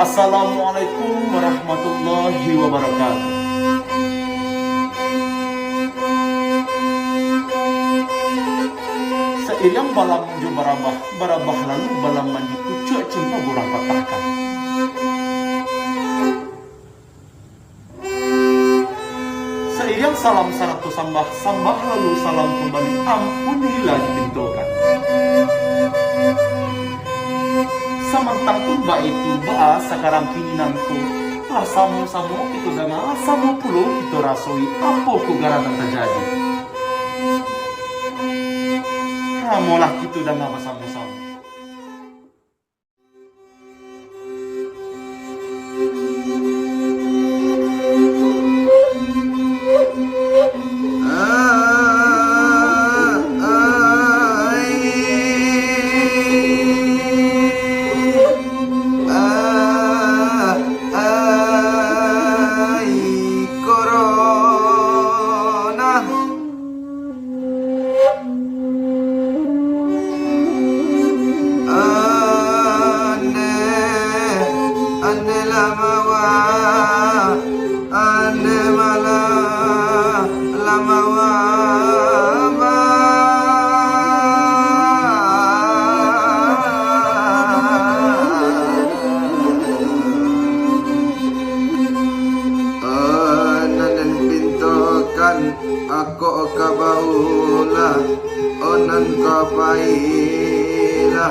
Assalamualaikum warahmatullahi wabarakatuh. Seiring balam jo barabah lalu balam mandi kucuk cinta burang patahkan. Seiring salam saratu sambah lalu salam kembali ampunilah dipintukan. Samantang pun ba itu ba sekarang kini nanku lah samu itu dengan samu puluh itu rasoi apa ku garangan terjadi. Ramolah gitu dengan samu-samu. Ako kabaula onan kapaila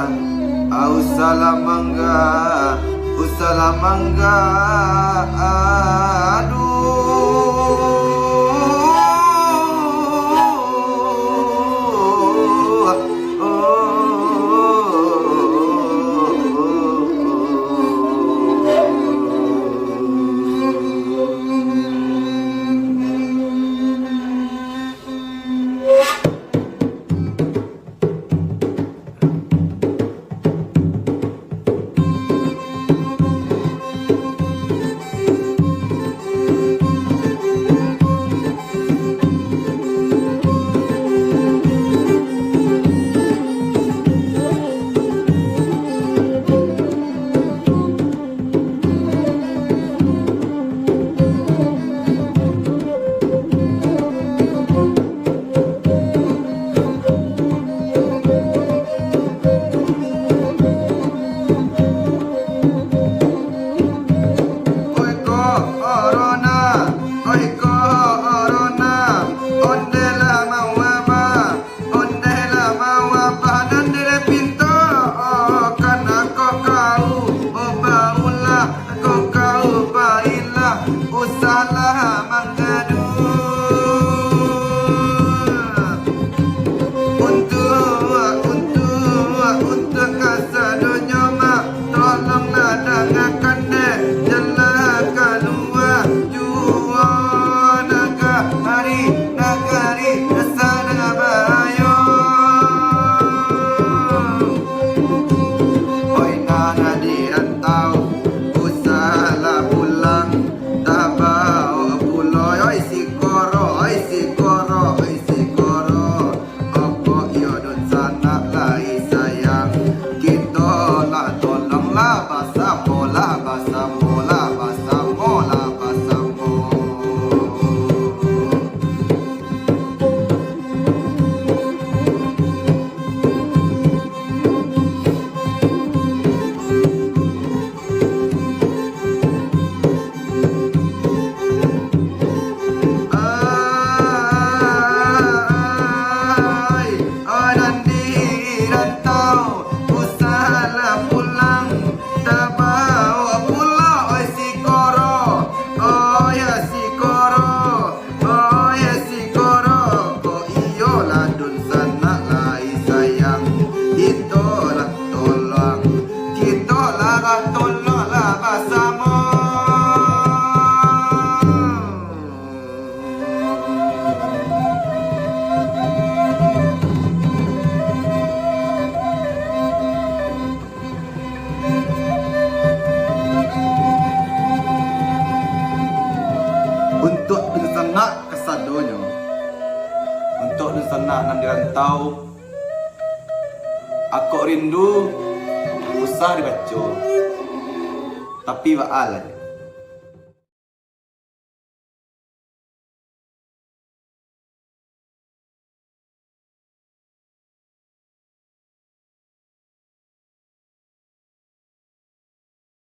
usalamangga nan dirantau. Aku rindu usah dibaca. tapi waalay.